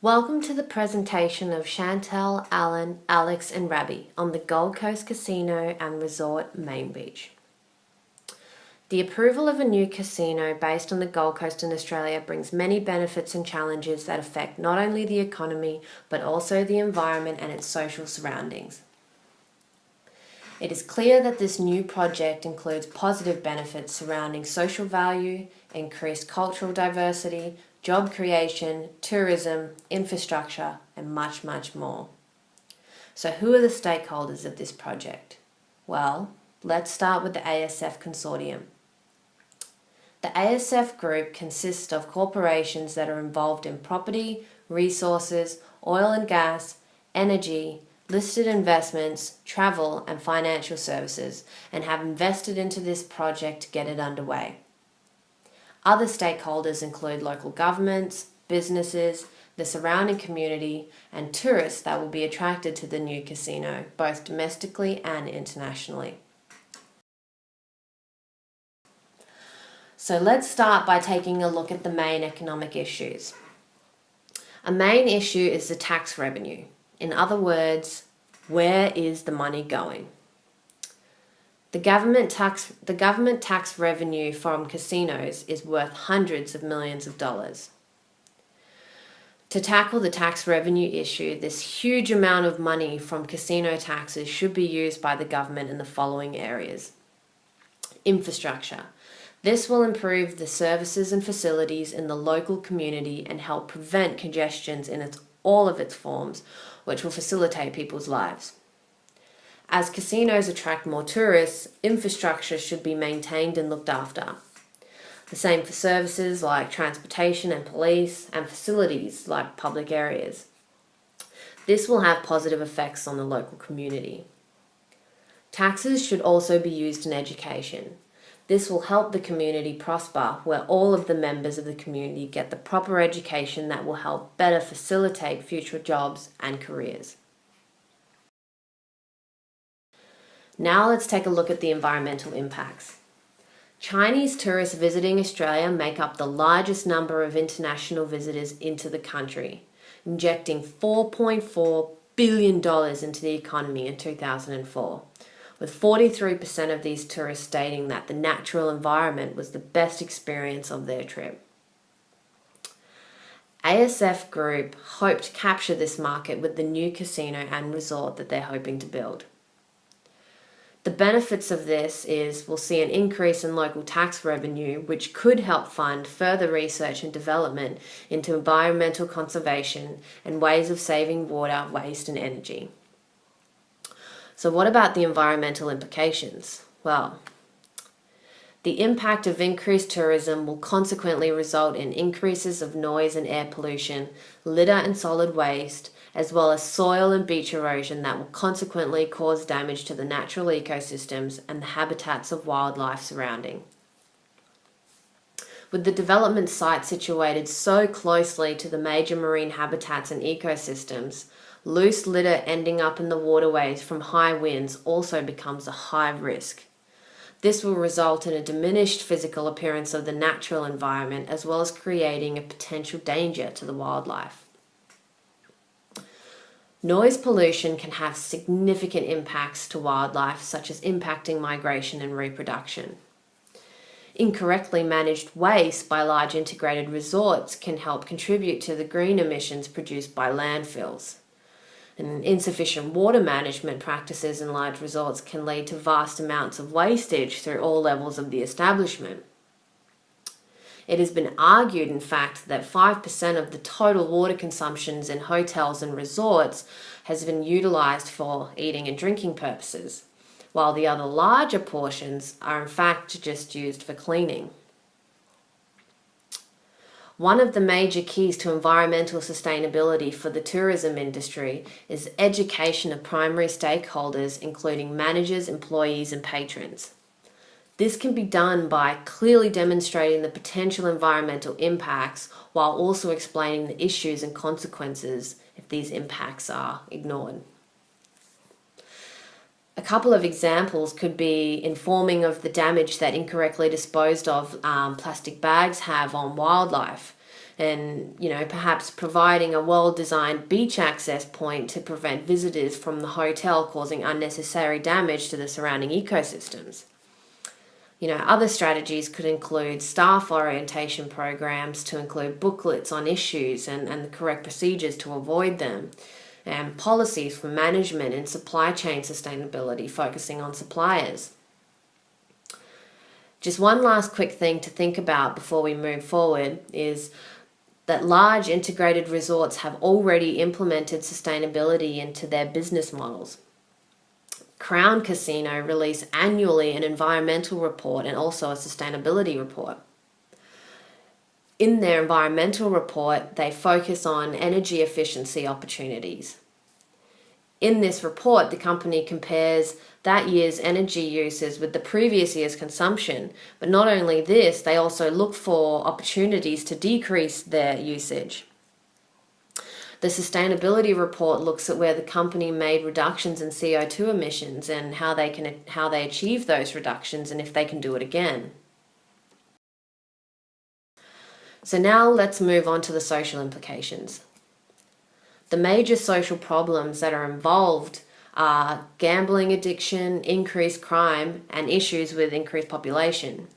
Welcome to the presentation of Chantel, Alan, Alex and Rabbi on the Gold Coast Casino and Resort Main Beach. The approval of a new casino based on the Gold Coast in Australia brings many benefits and challenges that affect not only the economy but also the environment and its social surroundings. It is clear that this new project includes positive benefits surrounding social value, increased cultural diversity, job creation, tourism, infrastructure, and much, much more. So who are the stakeholders of this project? Well, let's start with the ASF Consortium. The ASF group consists of corporations that are involved in property, resources, oil and gas, energy, listed investments, travel and financial services, and have invested into this project to get it underway. Other stakeholders include local governments, businesses, the surrounding community, and tourists that will be attracted to the new casino, both domestically and internationally. So let's start by taking a look at the main economic issues. A main issue is the tax revenue. In other words, where is the money going? The government tax revenue from casinos is worth hundreds of millions of dollars. To tackle the tax revenue issue, this huge amount of money from casino taxes should be used by the government in the following areas. Infrastructure. This will improve the services and facilities in the local community and help prevent congestions in all of its forms, which will facilitate people's lives. As casinos attract more tourists, infrastructure should be maintained and looked after. The same for services like transportation and police, and facilities like public areas. This will have positive effects on the local community. Taxes should also be used in education. This will help the community prosper, where all of the members of the community get the proper education that will help better facilitate future jobs and careers. Now let's take a look at the environmental impacts. Chinese tourists visiting Australia make up the largest number of international visitors into the country, injecting $4.4 billion into the economy in 2004, with 43% of these tourists stating that the natural environment was the best experience of their trip. ASF Group hope to capture this market with the new casino and resort that they're hoping to build. The benefits of this is we'll see an increase in local tax revenue, which could help fund further research and development into environmental conservation and ways of saving water, waste and energy. So what about the environmental implications? Well, the impact of increased tourism will consequently result in increases of noise and air pollution, litter and solid waste, as well as soil and beach erosion that will consequently cause damage to the natural ecosystems and the habitats of wildlife surrounding. With the development site situated so closely to the major marine habitats and ecosystems, loose litter ending up in the waterways from high winds also becomes a high risk. This will result in a diminished physical appearance of the natural environment, as well as creating a potential danger to the wildlife. Noise pollution can have significant impacts to wildlife, such as impacting migration and reproduction. Incorrectly managed waste by large integrated resorts can help contribute to the green emissions produced by landfills. And insufficient water management practices in large resorts can lead to vast amounts of wastage through all levels of the establishment. It has been argued, in fact, that 5% of the total water consumptions in hotels and resorts has been utilised for eating and drinking purposes, while the other larger portions are in fact just used for cleaning. One of the major keys to environmental sustainability for the tourism industry is education of primary stakeholders, including managers, employees, and patrons. This can be done by clearly demonstrating the potential environmental impacts while also explaining the issues and consequences if these impacts are ignored. A couple of examples could be informing of the damage that incorrectly disposed of plastic bags have on wildlife. and perhaps providing a well-designed beach access point to prevent visitors from the hotel causing unnecessary damage to the surrounding ecosystems. Other strategies could include staff orientation programs to include booklets on issues and the correct procedures to avoid them, and policies for management and supply chain sustainability focusing on suppliers. Just one last quick thing to think about before we move forward is that large integrated resorts have already implemented sustainability into their business models. Crown Casino release annually an environmental report and also a sustainability report. In their environmental report, they focus on energy efficiency opportunities. In this report, the company compares that year's energy uses with the previous year's consumption. But not only this, they also look for opportunities to decrease their usage. The sustainability report looks at where the company made reductions in CO2 emissions and how they achieve those reductions and if they can do it again. So now let's move on to the social implications. The major social problems that are involved are gambling addiction, increased crime, and issues with increased population.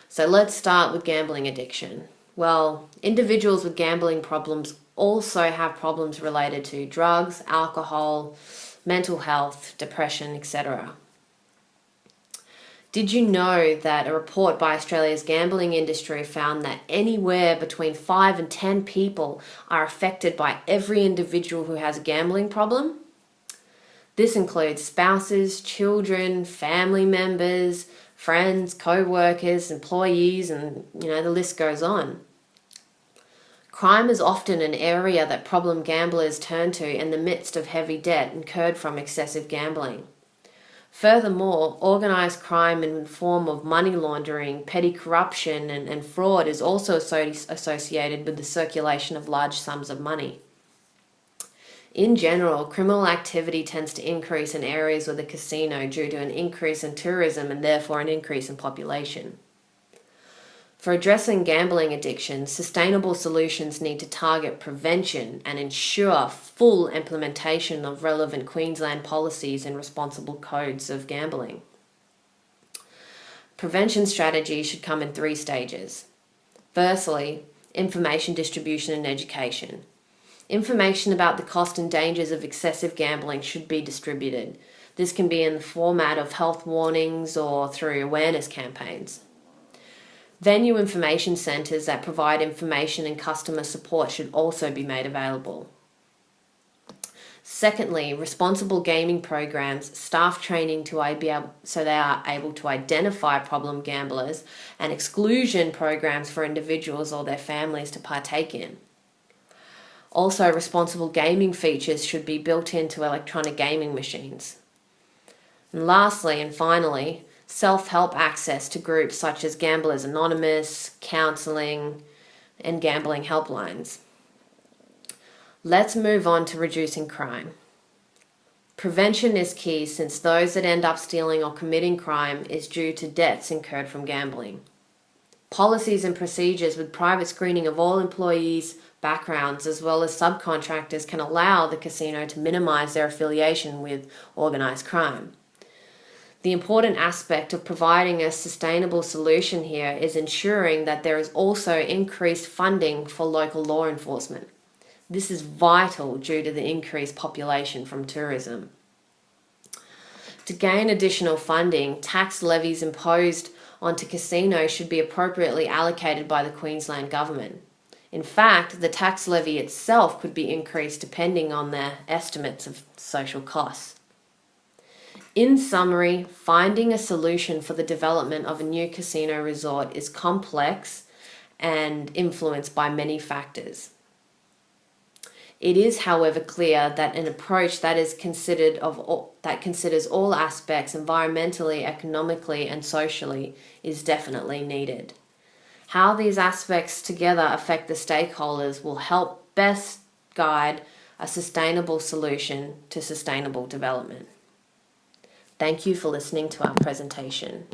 So let's start with gambling addiction. Well, individuals with gambling problems also have problems related to drugs, alcohol, mental health, depression, etc. Did you know that a report by Australia's gambling industry found that anywhere between 5 and 10 people are affected by every individual who has a gambling problem? This includes spouses, children, family members, friends, co-workers, employees, and the list goes on. Crime is often an area that problem gamblers turn to in the midst of heavy debt incurred from excessive gambling. Furthermore, organised crime in the form of money laundering, petty corruption and fraud is also associated with the circulation of large sums of money. In general, criminal activity tends to increase in areas with a casino due to an increase in tourism and therefore an increase in population. For addressing gambling addiction, sustainable solutions need to target prevention and ensure full implementation of relevant Queensland policies and responsible codes of gambling. Prevention strategies should come in 3 stages. Firstly, information distribution and education. Information about the cost and dangers of excessive gambling should be distributed. This can be in the format of health warnings or through awareness campaigns. Venue information centres that provide information and customer support should also be made available. Secondly, responsible gaming programs, staff training so they are able to identify problem gamblers, and exclusion programs for individuals or their families to partake in. Also, responsible gaming features should be built into electronic gaming machines. And lastly and finally, self-help access to groups such as Gamblers Anonymous, counselling, and gambling helplines. Let's move on to reducing crime. Prevention is key since those that end up stealing or committing crime is due to debts incurred from gambling. Policies and procedures with private screening of all employees' backgrounds as well as subcontractors can allow the casino to minimise their affiliation with organised crime. The important aspect of providing a sustainable solution here is ensuring that there is also increased funding for local law enforcement. This is vital due to the increased population from tourism. To gain additional funding, tax levies imposed onto casinos should be appropriately allocated by the Queensland Government. In fact, the tax levy itself could be increased depending on their estimates of social costs. In summary, finding a solution for the development of a new casino resort is complex and influenced by many factors. It is, however, clear that an approach that considers all aspects environmentally, economically, and socially is definitely needed. How these aspects together affect the stakeholders will help best guide a sustainable solution to sustainable development. Thank you for listening to our presentation.